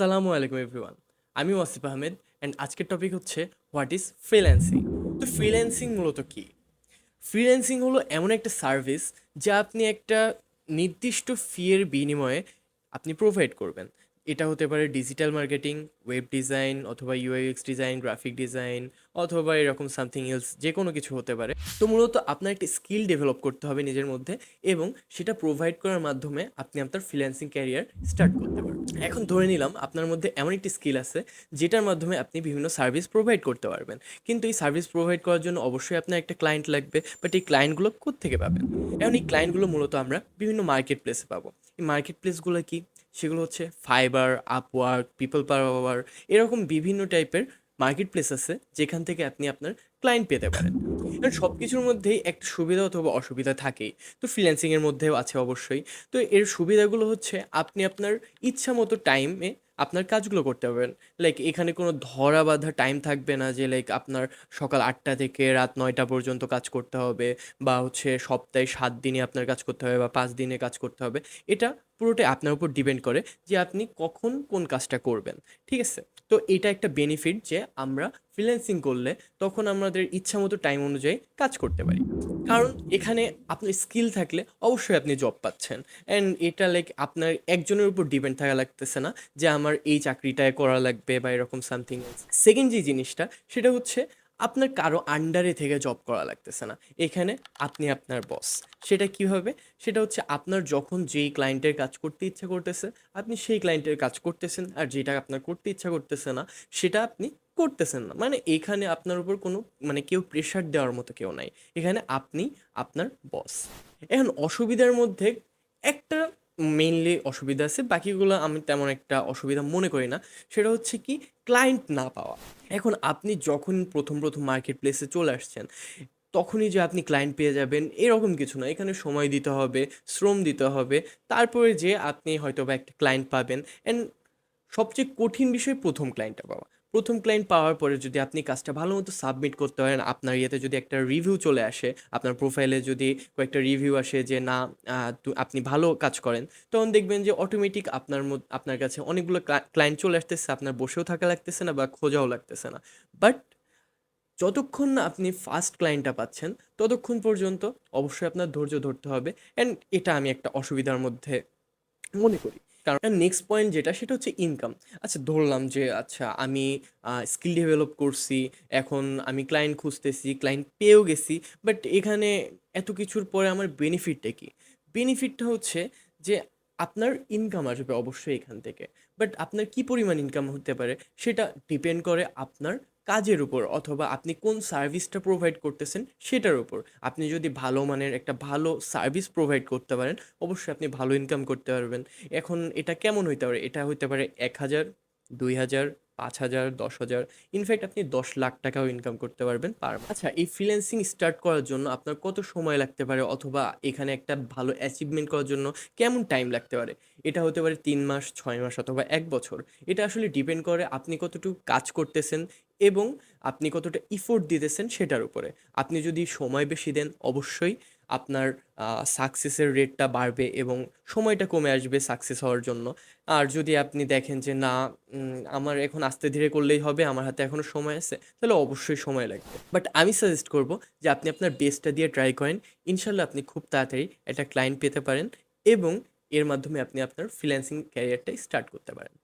আসসালামু আলাইকুম এভরিওয়ান। আমি ওয়াসিফ আহমেদ অ্যান্ড আজকের টপিক হচ্ছে হোয়াট ইজ ফ্রিল্যান্সিং। তো ফ্রিল্যান্সিং মূলত কী? ফ্রিল্যান্সিং হলো এমন একটা সার্ভিস যা আপনি একটা নির্দিষ্ট ফি এর বিনিময়ে আপনি প্রোভাইড করবেন। এটা হতে পারে ডিজিটাল মার্কেটিং, ওয়েব ডিজাইন অথবা ইউআইএক্স ডিজাইন, গ্রাফিক ডিজাইন অথবা এরকম সামথিং এলস যে কোনো কিছু হতে পারে। তো মূলত আপনার একটা স্কিল ডেভেলপ করতে হবে নিজের মধ্যে এবং সেটা প্রোভাইড করার মাধ্যমে আপনি আপনার ফ্রিল্যান্সিং ক্যারিয়ার স্টার্ট করতে পারবেন। এখন ধরে নিলাম আপনার মধ্যে এমন একটি স্কিল আছে যেটার মাধ্যমে আপনি বিভিন্ন সার্ভিস প্রোভাইড করতে পারবেন। কিন্তু এই সার্ভিস প্রোভাইড করার জন্য অবশ্যই আপনার একটা ক্লায়েন্ট লাগবে, বাট এই ক্লায়েন্টগুলো কোত্থেকে পাবেন? এখন এই ক্লায়েন্টগুলো মূলত আমরা বিভিন্ন মার্কেট প্লেসে পাবো। এই মার্কেট প্লেসগুলো কি? সেগুলো হচ্ছে ফাইবার, আপওয়ার্ক, পিপল পাওয়ার, এরকম বিভিন্ন টাইপের মার্কেট প্লেস আছে যেখান থেকে আপনি আপনার ক্লায়েন্ট পেতে পারেন। কারণ সব কিছুর মধ্যেই একটা সুবিধা অথবা অসুবিধা থাকেই। তো ফ্রিল্যান্সিংয়ের মধ্যেও আছে অবশ্যই। তো এর সুবিধাগুলো হচ্ছে আপনি আপনার ইচ্ছা মতো টাইমে আপনার কাজগুলো করতে পারবেন। লাইক এখানে কোনো ধরা বাঁধা টাইম থাকবে না যে লাইক আপনার সকাল ৮টা থেকে রাত ৯টা পর্যন্ত কাজ করতে হবে, বা হচ্ছে সপ্তাহে ৭ দিনে আপনার কাজ করতে হবে বা ৫ দিনে কাজ করতে হবে। এটা পুরোটাই আপনার উপর ডিপেন্ড করে যে আপনি কখন কোন কাজটা করবেন। ঠিক আছে? তো এটা একটা বেনিফিট যে আমরা ফ্রিল্যান্সিং করলে তখন আমাদের ইচ্ছামতো টাইম অনুযায়ী কাজ করতে পারি। কারণ এখানে আপনার স্কিল থাকলে অবশ্যই আপনি জব পাচ্ছেন। অ্যান্ড এটা লাইক আপনার একজনের উপর ডিপেন্ড থাকা লাগতেছে না যে আমার এই চাকরিটায় করা লাগবে বা এরকম সামথিং এলস। সেকেন্ড যে জিনিসটা সেটা হচ্ছে আপনার কারো আন্ডারে থেকে জব করা লাগতেছে না। এখানে আপনি আপনার বস। সেটা কীভাবে? সেটা হচ্ছে আপনার যখন যেই ক্লায়েন্টের কাজ করতে ইচ্ছা করতেছে আপনি সেই ক্লায়েন্টের কাজ করতেছেন, আর যেটা আপনার করতে ইচ্ছা করতেছে না সেটা আপনি করতেছেন না। মানে এখানে আপনার উপর কোনো কেউ প্রেশার দেওয়ার মতো কেউ নাই। এখানে আপনি আপনার বস। এখন অসুবিধার মধ্যে একটা মেইনলি অসুবিধা আছে, বাকিগুলো আমি তেমন একটা অসুবিধা মনে করি না। সেটা হচ্ছে কি, ক্লায়েন্ট না পাওয়া। এখন আপনি যখন প্রথম মার্কেট প্লেসে চলে আসছেন তখনই যে আপনি ক্লায়েন্ট পেয়ে যাবেন এরকম কিছু না। এখানে সময় দিতে হবে, শ্রম দিতে হবে, তারপরে যে আপনি হয়তোবা একটা ক্লায়েন্ট পাবেন। অ্যান্ড সবচেয়ে কঠিন বিষয় প্রথম ক্লায়েন্টটা পাওয়া। প্রথম ক্লায়েন্ট পাওয়ার পরে যদি আপনি কাজটা ভালো মতো সাবমিট করতে পারেন, আপনার ইয়েতে যদি একটা রিভিউ চলে আসে, আপনার প্রোফাইলে যদি কয়েকটা রিভিউ আসে যে না আপনি ভালো কাজ করেন, তখন দেখবেন যে অটোমেটিক আপনার কাছে অনেকগুলো ক্লায়েন্ট চলে আসতেছে, আপনার বসেও থাকা লাগতেছে না বা খোঁজাও লাগতেছে না। বাট যতক্ষণ না আপনি ফার্স্ট ক্লায়েন্টটা পাচ্ছেন ততক্ষণ পর্যন্ত অবশ্যই আপনার ধৈর্য ধরতে হবে। অ্যান্ড এটা আমি একটা অসুবিধার মধ্যে মনে করি। কারণ নেক্সট পয়েন্ট যেটা সেটা হচ্ছে ইনকাম। আচ্ছা ধরলাম যে আচ্ছা আমি স্কিল ডেভেলপ করছি, এখন আমি ক্লায়েন্ট খুঁজতেছি, ক্লায়েন্ট পেয়েও গেছি, বাট এখানে এত কিছুর পরে আমার বেনিফিটটা কি? বেনিফিটটা হচ্ছে যে আপনার ইনকাম আসবে অবশ্যই এখান থেকে, বাট আপনার কি পরিমাণ ইনকাম হতে পারে সেটা ডিপেন্ড করে আপনার কাজের উপর অথবা আপনি কোন সার্ভিসটা প্রোভাইড করতেছেন সেটার উপর। আপনি যদি ভালো মানের একটা ভালো সার্ভিস প্রোভাইড করতে পারেন অবশ্যই আপনি ভালো ইনকাম করতে পারবেন। এখন এটা কেমন হইতে পারে? এটা হইতে পারে ১,০০০, ২,০০০, ৫,০০০, ১০,০০০, ইনফ্যাক্ট আপনি ১০,০০,০০০ টাকাও ইনকাম করতে পারবেন পার মান্থ। আচ্ছা এই ফ্রিল্যান্সিং স্টার্ট করার জন্য আপনার কত সময় লাগতে পারে অথবা এখানে একটা ভালো অ্যাচিভমেন্ট করার জন্য কেমন টাইম লাগতে পারে? এটা হতে পারে ৩ মাস, ৬ মাস অথবা ১ বছর। এটা আসলে ডিপেন্ড করে আপনি কতটুকু কাজ করতেছেন এবং আপনি কতটা ইফোর্ট দিতেছেন সেটার উপরে। আপনি যদি সময় বেশি দেন অবশ্যই আপনার সাকসেসের রেটটা বাড়বে এবং সময়টা কমে আসবে সাকসেস হওয়ার জন্য। আর যদি আপনি দেখেন যে না আমার এখন আস্তে ধীরে করলেই হবে, আমার হাতে এখনও সময় আছে, তাহলে অবশ্যই সময় লাগবে। বাট আমি সাজেস্ট করব যে আপনি আপনার বেস্টটা দিয়ে ট্রাই করেন। ইনশাল্লাহ আপনি খুব তাড়াতাড়ি একটা ক্লায়েন্ট পেতে পারেন এবং এর মাধ্যমে আপনি আপনার ফ্রিল্যান্সিং ক্যারিয়ারটাই স্টার্ট করতে পারেন।